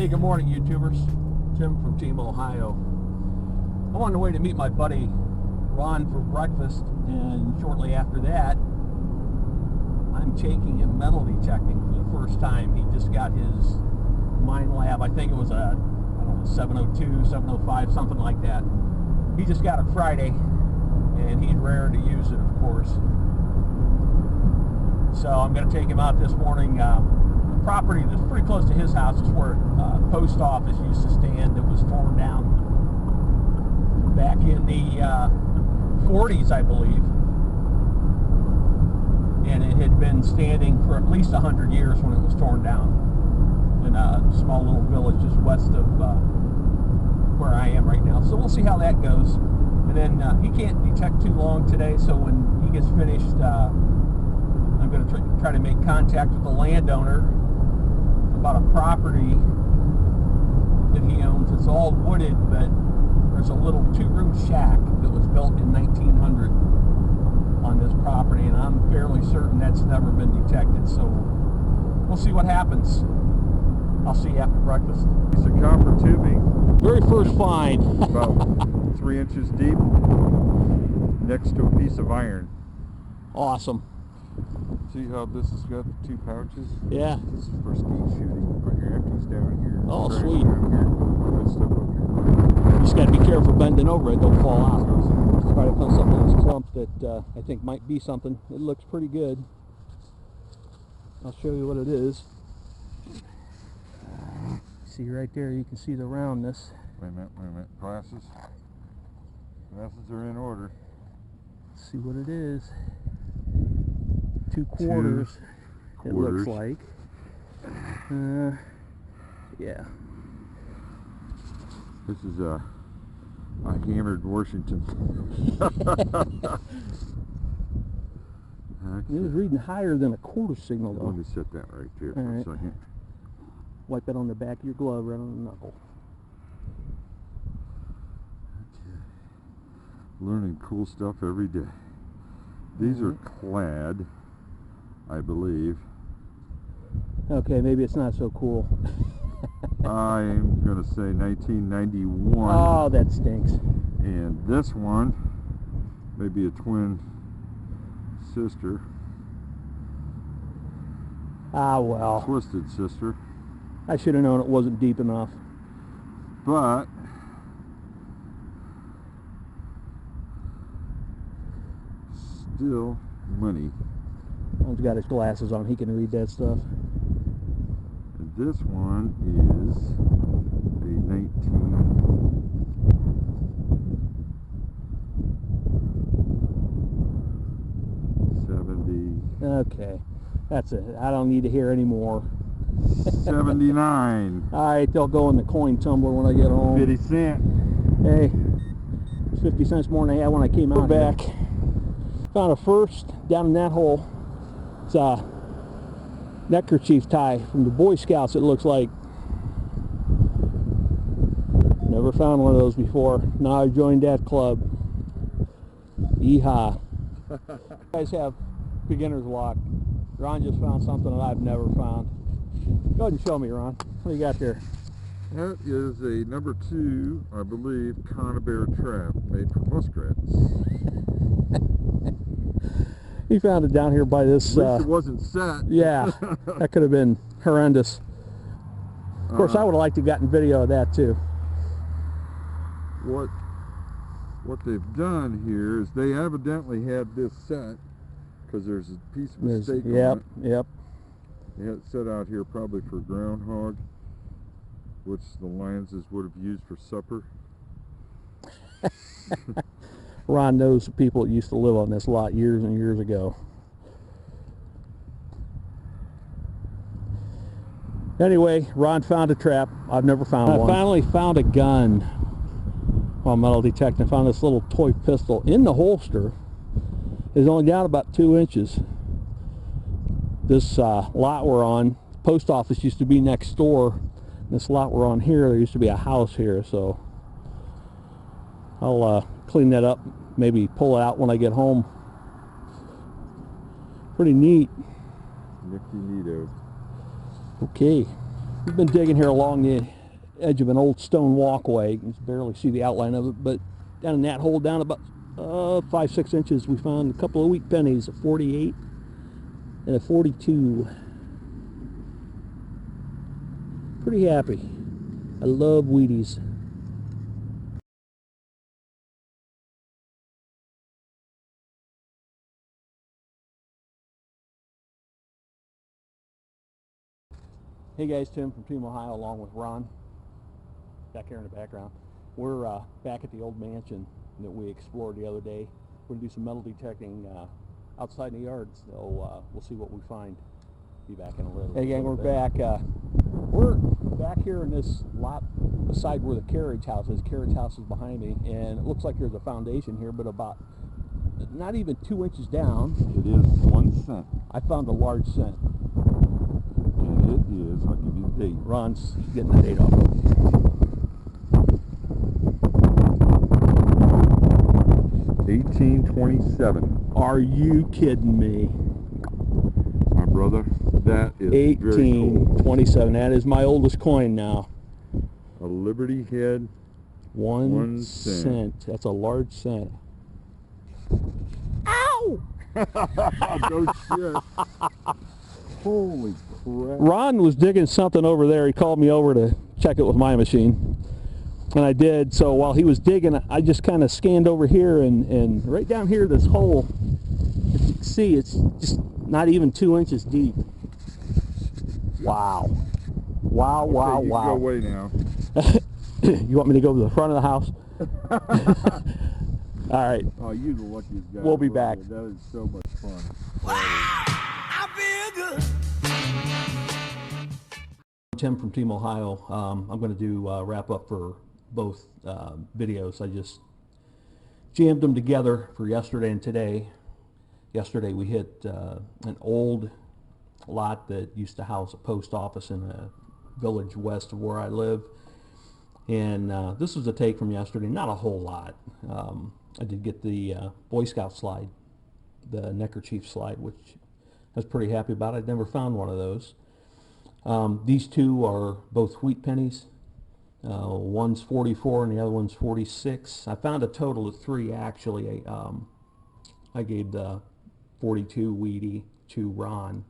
Hey, good morning, YouTubers. Tim from Team Ohio. I'm on the way to meet my buddy Ron for breakfast, and shortly after that, I'm taking him metal detecting for the first time. He just got his mine lab. I think it was a, I don't know, 702, 705, something like that. He just got it Friday, and he's raring to use it, of course. So I'm going to take him out this morning. The property that's pretty close to his house is where post office used to stand. It was torn down back in the 40s, I believe. And it had been standing for at least 100 years when it was torn down in a small little village just west of where I am right now. So we'll see how that goes. And then he can't detect too long today, so when he gets finished, I'm going to try to make contact with the landowner about a property that he owns. It's all wooded, but there's a little two-room shack that was built in 1900 on this property, and I'm fairly certain that's never been detected, so we'll see what happens. I'll see you after breakfast. Piece of copper tubing, Very first find. about 3 inches deep, next to a piece of iron. Awesome. See how this has got the 2 pouches? Yeah. This is for skeet shooting. Put your empties down here. Oh, trash sweet. down here. Put stuff up here. You just got to be careful bending over it, don't fall out. Try to find something in this clump that I think might be something. It looks pretty good. I'll show you what it is. See right there, you can see the roundness. Wait a minute. Glasses. Glasses are in order. Let's see what it is. 2 quarters, it looks like. Yeah. This is a hammered Washington. It was reading higher than a quarter signal though. Let me set that right there for All a second. Wipe that on the back of your glove, right on the knuckle. Okay. Learning cool stuff every day. These are clad, I believe. Okay, maybe it's not so cool. I'm going to say 1991. Oh, that stinks. And this one may be a twin sister. Ah, well. Twisted sister. I should have known it wasn't deep enough. But still money. Ron's got his glasses on, he can read that stuff. And this one is a 1970. Okay, that's it. I don't need to hear any more. 79. Alright, they'll go in the coin tumbler when I get home. 50 cents. Hey, it's 50 cents more than I had when I came out back. Found a first down in that hole. It's a neckerchief tie from the Boy Scouts, it looks like. Never found one of those before. Now I joined that club. Yeehaw. You guys have beginner's luck. Ron just found something that I've never found. Go ahead and show me, Ron. What do you got there? That is a number 2, I believe, conibear trap made for muskrats. He found it down here by this. At least it wasn't set. Yeah, that could have been horrendous. Of course, I would have liked to have gotten video of that too. What they've done here is they evidently had this set because there's a piece of a stake on it. Yep. They had it set out here probably for groundhog, which the Lions would have used for supper. Ron knows the people that used to live on this lot years and years ago. Anyway, Ron found a trap. I've never found one. I finally found a gun while metal detecting. I found this little toy pistol in the holster. It's only down about 2 inches. This lot we're on, the post office used to be next door. This lot we're on here, there used to be a house here, so I'll clean that up, maybe pull it out when I get home. Pretty neat. Nifty neato. Okay. We've been digging here along the edge of an old stone walkway. You can barely see the outline of it, but down in that hole, down about 5-6 inches, we found a couple of wheat pennies, a 48 and a 42. Pretty happy. I love Wheaties. Hey guys, Tim from Team Ohio along with Ron back here in the background. We're back at the old mansion that we explored the other day. We're going to do some metal detecting outside in the yard, so we'll see what we find. Be back in a little bit. Hey gang, we're back. We're back here in this lot beside where the carriage house is. Carriage house is behind me, and it looks like there's a foundation here, but about not even 2 inches down. It is 1 cent. I found a large cent. And it is, I'll give you the date. Ron's getting the date off. 1827. Are you kidding me? My brother, that is very cool. 1827. That is my oldest coin now. A Liberty head. 1 cent. That's a large cent. Ow! No shit. Holy crap. Ron was digging something over there. He called me over to check it with my machine. And I did. So while he was digging, I just kind of scanned over here, and right down here, this hole, as you can see, it's just not even 2 inches deep. Wow. Wow, Okay, wow, you wow. Go away now. You want me to go to the front of the house? All right. Oh, you're the luckiest guy. We'll be back. That is so much fun. Wow, I feel good. Tim from Team Ohio. I'm going to do wrap up for both videos. I just jammed them together for yesterday and today. Yesterday we hit an old lot that used to house a post office in a village west of where I live. And this was a take from yesterday, not a whole lot. I did get the Boy Scout slide, the neckerchief slide, which I was pretty happy about. I'd never found one of those. These two are both wheat pennies. One's 44 and the other one's 46. I found a total of 3 actually. I gave the 42 Wheatie to Ron,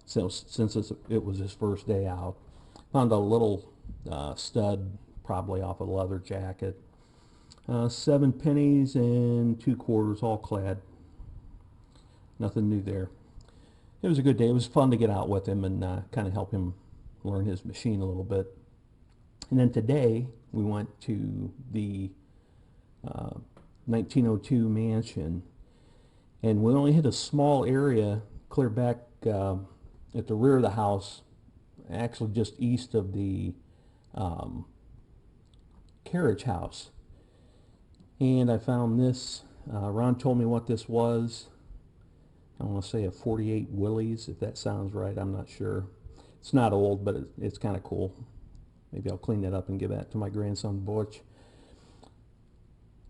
so since it was his first day out. Found a little stud, probably off a leather jacket. 7 pennies and 2 quarters, all clad. Nothing new there. It was a good day. It was fun to get out with him and kind of help him learn his machine a little bit. And then today we went to the 1902 mansion, and we only hit a small area clear back at the rear of the house, actually just east of the carriage house. And I found this. Ron told me what this was. I want to say a 48 Willys, if that sounds right. I'm not sure. It's not old, but it's kind of cool. Maybe I'll clean that up and give that to my grandson Butch.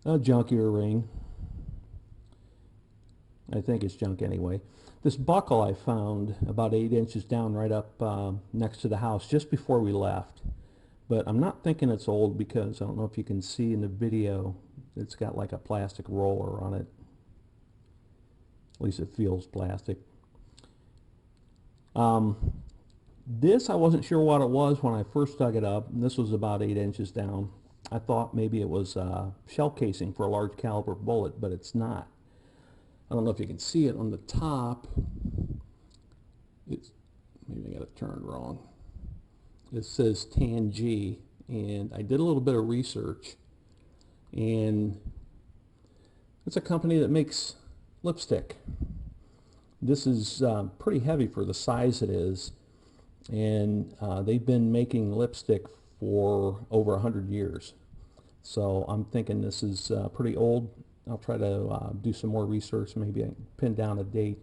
A junk earring. I think it's junk anyway. This buckle I found about 8 inches down right up next to the house just before we left. But I'm not thinking it's old because I don't know if you can see in the video, it's got like a plastic roller on it. At least it feels plastic. This, I wasn't sure what it was when I first dug it up. And this was about 8 inches down. I thought maybe it was shell casing for a large caliber bullet, but it's not. I don't know if you can see it on the top. It's, maybe I got it turned wrong. It says Tan-G, and I did a little bit of research, and it's a company that makes lipstick. This is pretty heavy for the size it is, and they've been making lipstick for over 100 years. So I'm thinking this is pretty old. I'll try to do some more research. Maybe I can pin down a date.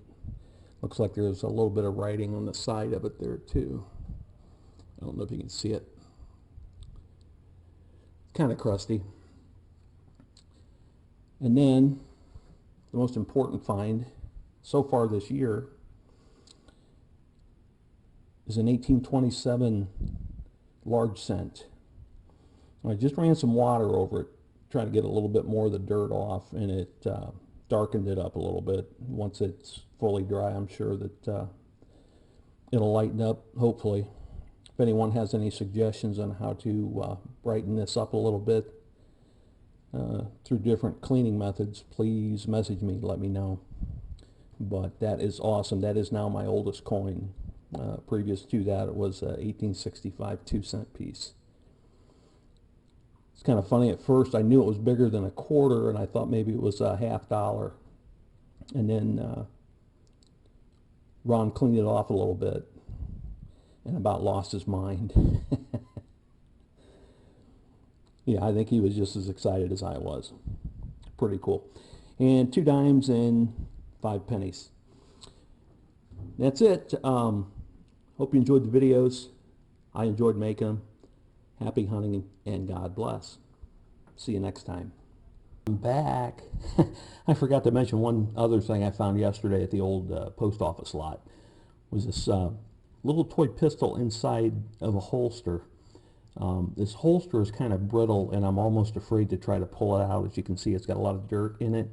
Looks like there's a little bit of writing on the side of it there too. I don't know if you can see it. Kind of crusty. And then the most important find so far this year is an 1827 large cent. I just ran some water over it, trying to get a little bit more of the dirt off, and it darkened it up a little bit. Once it's fully dry, I'm sure that it'll lighten up, hopefully. If anyone has any suggestions on how to brighten this up a little bit through different cleaning methods, please message me, let me know. But that is awesome. That is now my oldest coin. Previous to that, it was 1865 2-cent piece. It's kind of funny. At first I knew it was bigger than a quarter, and I thought maybe it was a $50. And then Ron cleaned it off a little bit and about lost his mind. Yeah, I think he was just as excited as I was. Pretty cool. And 2 dimes and 5 pennies. That's it. Hope you enjoyed the videos. I enjoyed making them. Happy hunting and God bless. See you next time. I'm back. I forgot to mention one other thing I found yesterday at the old post office lot. Was this little toy pistol inside of a holster. This holster is kind of brittle, and I'm almost afraid to try to pull it out. As you can see, it's got a lot of dirt in it.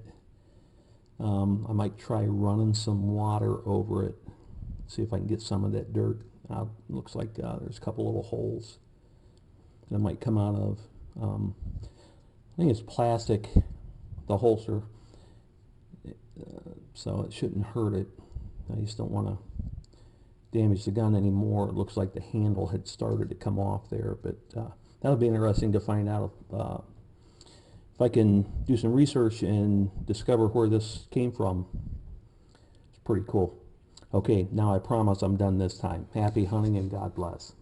I might try running some water over it, see if I can get some of that dirt out. Looks like there's a couple little holes that might come out of. I think it's plastic, the holster, so it shouldn't hurt it. I just don't want to damage the gun anymore. It looks like the handle had started to come off there, but that'll be interesting to find out if I can do some research and discover where this came from. It's pretty cool. Okay, now I promise I'm done this time. Happy hunting and God bless.